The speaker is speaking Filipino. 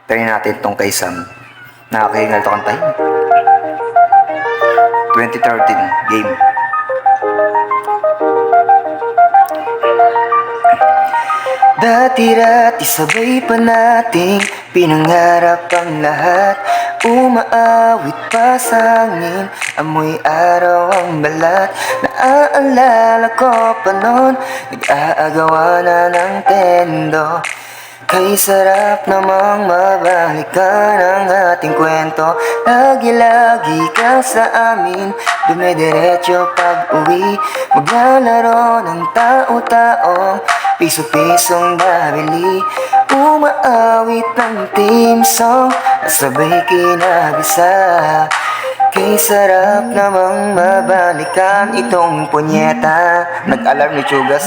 Try natin tong kay Sam. Nakakahingal to kantahin. 2013 game. Dati-dati sabay pa nating pinangarap ang lahat. Umaawit pa sa hangin, amoy araw ang balat. Naaalala ko pa noon, nag-aagawa na ng tendo. Kay sarap namang mabalikan ang ating kwento. Lagi-lagi ka sa amin, dumidiretso pag uwi. Maglalaro ng tao-tao, piso-pisong nabili. Umaawit ng team song, sabay kinabisa. Kay sarap namang mabalikan itong punyeta. Nag-alarm ni Chugas.